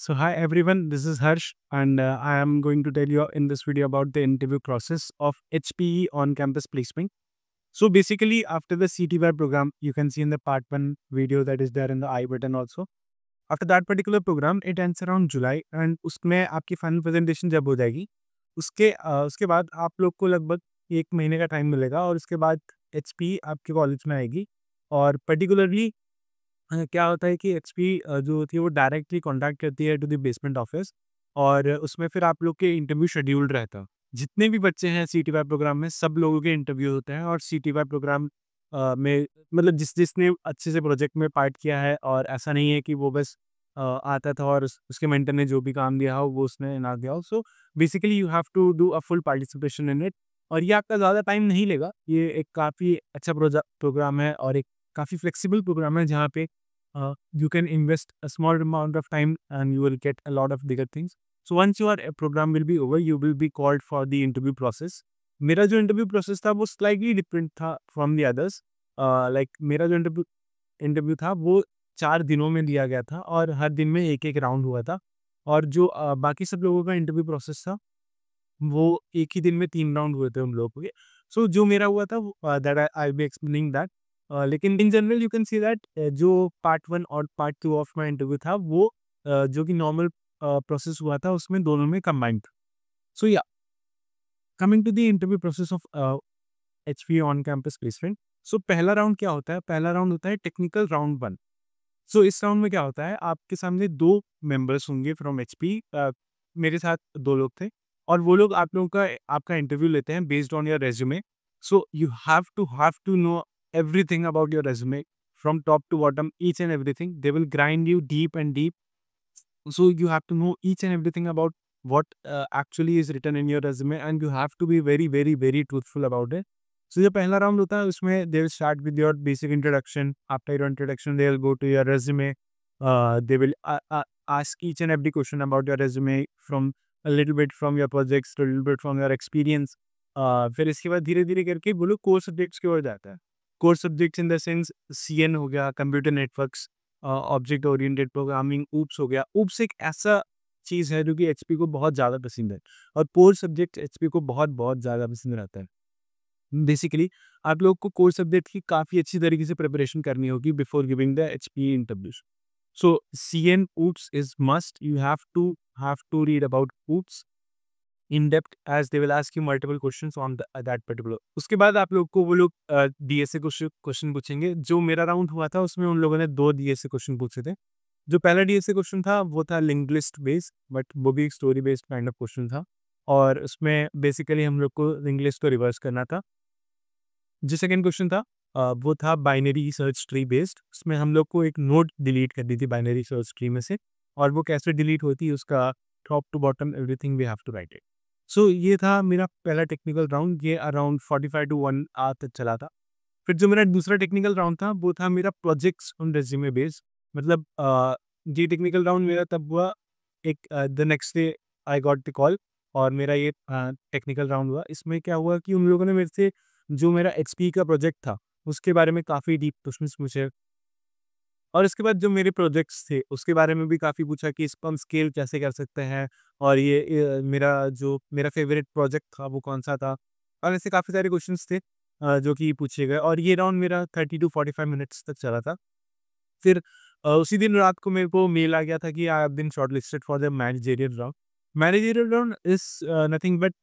So hi everyone, this is Harsh and I am going to tell you in this video about the interview process of HPE on-campus placement. So basically after the CTY program, you can see in the part 1 video that is there in the I button also. After that particular program, it ends around July and उसमें आपकी final presentation जब हो जाएगी, उसके बाद आप लोग को लगभग 1 महीने का टाइम मिलेगा और उसके बाद HPE आपके कॉलेज में आएगी और पर्टिकुलरली क्या होता है कि एचपी जो होती है वो डायरेक्टली कॉन्टैक्ट करती है टू द बेसमेंट ऑफिस और उसमें फिर आप लोग के इंटरव्यू शेड्यूल्ड रहता है। जितने भी बच्चे हैं सीटीवाई प्रोग्राम में सब लोगों के इंटरव्यू होते हैं और सीटीवाई प्रोग्राम में मतलब जिसने अच्छे से प्रोजेक्ट में पार्ट किया है और ऐसा नहीं है कि वो बस आता था और उसके मेंटर ने जो भी काम दिया हो वो उसने ना दिया हो। So basically you have to do a full participation in it और ये आपका ज़्यादा टाइम नहीं लेगा। ये एक काफ़ी अच्छा प्रोग्राम है और एक काफ़ी फ्लेक्सिबल प्रोग्राम है जहाँ पे you can invest a small amount of time and you will get a lot of bigger things. So once your program will be over, you will be called for the interview process. मेरा जो interview process था वो slightly different था from the others. Like मेरा जो interview interview था वो 4 दिनों में लिया गया था और हर दिन में एक-एक राउंड हुआ था और जो बाकी सब लोगों का इंटरव्यू प्रोसेस था वो एक ही दिन में 3 राउंड हुए थे उन लोगों के। सो जो मेरा हुआ था that I will be explaining that. लेकिन in general you can see that जो पार्ट 1 और पार्ट 2 ऑफ माय इंटरव्यू था वो जो कि नॉर्मल प्रोसेस हुआ था उसमें दोनों में कंबाइंड था। So yeah coming to the interview process of HPA on campus placement. So पहला राउंड क्या होता है? पहला राउंड होता है टेक्निकल राउंड 1। सो इस राउंड में क्या होता है, आपके सामने 2 मेंबर्स होंगे फ्रॉम एचपी। मेरे साथ 2 लोग थे और वो लोग आप लोगों का आपका इंटरव्यू लेते हैं based on your resume. So you have to know everything about your resume from top to bottom, each and everything. They will grind you deep and deep. So you have to know each and everything about what actually is written in your resume and you have to be very very very truthful about it. So जो पहला round होता है उसमें they will start with your basic introduction. After your introduction they will go to your resume. They will ask each and every question about your resume from a little bit from your projects to a little bit from your experience. फिर इसके बाद धीरे धीरे करके वो लोग core subjects की ओर जाता है। Core subjects in the sense CN हो गया, computer networks, object oriented programming, oops हो गया। ऊप्स एक ऐसा चीज़ है जो कि एचपी को बहुत ज़्यादा पसंद है और कोर सब्जेक्ट एचपी को बहुत-बहुत ज़्यादा पसंद रहता है। बेसिकली आप लोग को कोर सब्जेक्ट की काफ़ी अच्छी तरीके से प्रिपरेशन करनी होगी before giving the HP interviews. So CN OOPs is must. You have to read about OOPs in depth as they will ask you multiple questions on that particular. उसके बाद आप लोग को वो लोग डीएसए क्वेश्चन पूछेंगे। जो मेरा राउंड हुआ था उसमें उन लोगों ने 2 डीएसए क्वेश्चन पूछे थे। जो पहला डीएसए क्वेश्चन था वो था लिंग्विस्ट बेस्ड, बट वो भी एक story based kind of question था और उसमें बेसिकली हम लोग को लिंग्विस्ट को रिवर्स करना था। जो सेकंड क्वेश्चन था वो था बाइनरी सर्च ट्री बेस्ड। उसमें हम लोग को एक नोड डिलीट करनी थी बाइनरी सर्च ट्री में से और वो कैसे डिलीट होती है उसका top to bottom everything we have to write it. So ये था मेरा पहला टेक्निकल राउंड। ये अराउंड 45 टू 1 आवर तक चला था। फिर जो मेरा दूसरा टेक्निकल राउंड था वो था मेरा प्रोजेक्ट्स ऑन रेज्यूमे बेस्ड। मतलब ये टेक्निकल राउंड मेरा तब हुआ एक the next day I got the call और मेरा ये टेक्निकल राउंड हुआ। इसमें क्या हुआ कि उन लोगों ने मेरे से जो मेरा एक्सपी का प्रोजेक्ट था उसके बारे में काफ़ी डीप क्वेश्चंस पूछे और इसके बाद जो मेरे प्रोजेक्ट्स थे उसके बारे में भी काफ़ी पूछा कि इसको हम स्केल कैसे कर सकते हैं और मेरा फेवरेट प्रोजेक्ट था वो कौन सा था और ऐसे काफ़ी सारे क्वेश्चंस थे जो कि पूछे गए और ये राउंड मेरा 30 टू 45 मिनट्स तक चला था। फिर उसी दिन रात को मेरे को मेल आ गया था कि I have been shortlisted for the managerial round. Managerial round is nothing but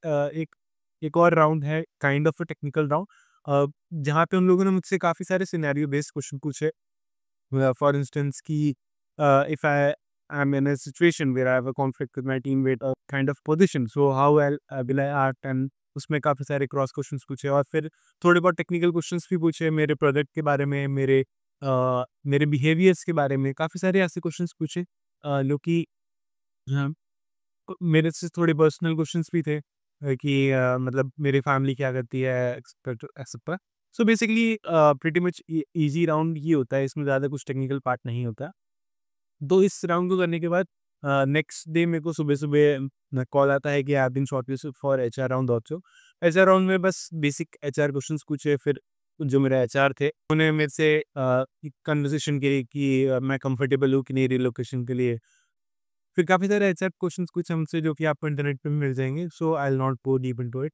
एक और राउंड है kind of a technical round जहाँ पे उन लोगों ने मुझसे काफ़ी सारे सिनेरियो बेस्ड क्वेश्चन पूछे। For instance, कि if I am in a situation where I have a conflict with my teammate or kind of position, so how will I act? And उसमें काफ़ी सारे क्रॉस क्वेश्चंस पूछे और फिर थोड़े बहुत टेक्निकल क्वेश्चंस भी पूछे मेरे प्रोडक्ट के बारे में, मेरे बिहेवियर्स के बारे में। काफ़ी सारे ऐसे क्वेश्चंस पूछे जो कि हाँ, मेरे से थोड़े पर्सनल क्वेश्चंस भी थे कि मतलब मेरी फैमिली क्या करती है etcetera. So basically pretty much easy round ये होता है, इसमें ज़्यादा कुछ टेक्निकल पार्ट नहीं होता। तो इस राउंड को करने के बाद नेक्स्ट डे मेरे को सुबह-सुबह कॉल आता है कि I have been shortlisted for HR round also. HR round में बस बेसिक एचआर क्वेश्चंस पूछे। फिर जो मेरे एचआर थे उन्होंने मेरे से कन्वर्सेशन की कि मैं कंफर्टेबल हूँ कि नहीं रिलोकेशन के लिए। फिर काफ़ी सारे ऐसे क्वेश्चन कुछ हमसे जो कि आपको इंटरनेट पे भी मिल जाएंगे, so I will not go deep into it.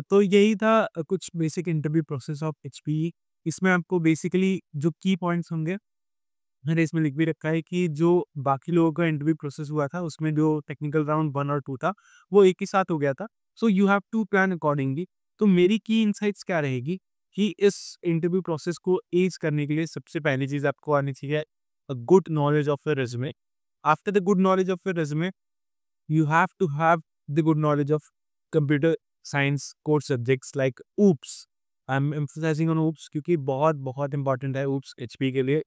तो यही था कुछ basic interview process of HPE. इसमें आपको बेसिकली जो की पॉइंट्स होंगे, मैंने इसमें लिख भी रखा है कि जो बाकी लोगों का इंटरव्यू प्रोसेस हुआ था उसमें जो टेक्निकल राउंड 1 और 2 था वो एक ही साथ हो गया था। So you have to plan accordingly. तो मेरी की इनसाइट्स क्या रहेगी कि इस इंटरव्यू प्रोसेस को एज करने के लिए सबसे पहली चीज़ आपको आनी चाहिए good knowledge of your resume. After the good knowledge of your resume, you have to have the good knowledge of computer science core subjects like OOPS. I'm emphasizing on OOPS क्योंकि बहुत बहुत इंपॉर्टेंट है OOPS HP के लिए,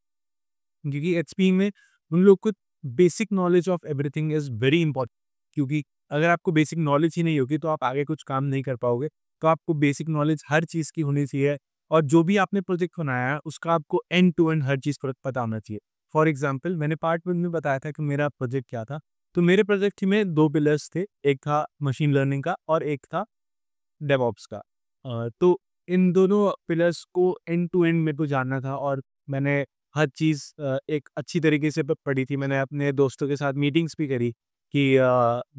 क्योंकि HP में उन लोग को basic knowledge of everything is very important. क्योंकि अगर आपको बेसिक नॉलेज ही नहीं होगी तो आप आगे कुछ काम नहीं कर पाओगे। तो आपको बेसिक नॉलेज हर चीज़ की होनी चाहिए, और जो भी आपने प्रोजेक्ट बनाया है उसका आपको एंड टू एंड हर चीज़ पता होना चाहिए। फॉर एग्जाम्पल, मैंने पार्ट 1 में बताया था कि मेरा प्रोजेक्ट क्या था। तो मेरे प्रोजेक्ट में 2 पिलर्स थे, एक था मशीन लर्निंग का और एक था डेवऑप्स का। तो इन दोनों पिलर्स को एंड टू एंड मेरे को जानना था, और मैंने हर चीज़ एक अच्छी तरीके से पढ़ी थी। मैंने अपने दोस्तों के साथ मीटिंग्स भी करी कि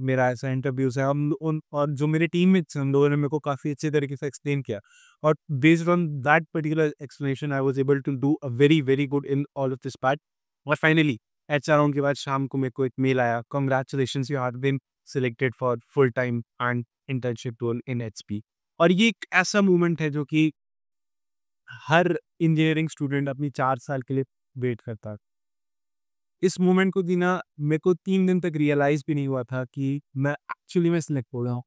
मेरा ऐसा इंटरव्यूज़ है। हम उन और जो मेरे टीममेट्स हैं उन लोगों ने मेरे को काफ़ी अच्छे तरीके से एक्सप्लेन किया, और based on that particular explanation I was able to do a very very good in all of this part. और फाइनली एचआर राउंड के बाद शाम को मेरे को एक मेल आया, congratulations, you have been selected for full time and internship role in HP. और ये एक ऐसा मूवमेंट है जो कि हर इंजीनियरिंग स्टूडेंट अपनी 4 साल के लिए वेट करता है। इस मोमेंट को जीना मेरे को 3 दिन तक रियलाइज़ भी नहीं हुआ था कि मैं एक्चुअली में सिलेक्ट हो गया हूँ।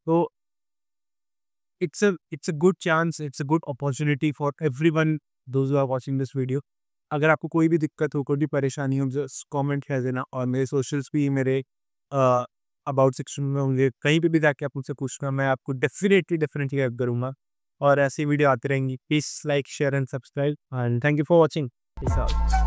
तो it's a good chance, it's a good opportunity for everyone those who are watching this video. अगर आपको कोई भी दिक्कत हो, कोई भी परेशानी हो, जस्ट कमेंट कर देना, और मेरे सोशल्स भी मेरे अबाउट सेक्शन में होंगे। कहीं पे भी जाके आप मुझसे पूछना, मैं आपको डेफिनेटली हेल्प करूँगा। और ऐसी वीडियो आती रहेंगी। Please like, share and subscribe, and thank you for watching. Peace out.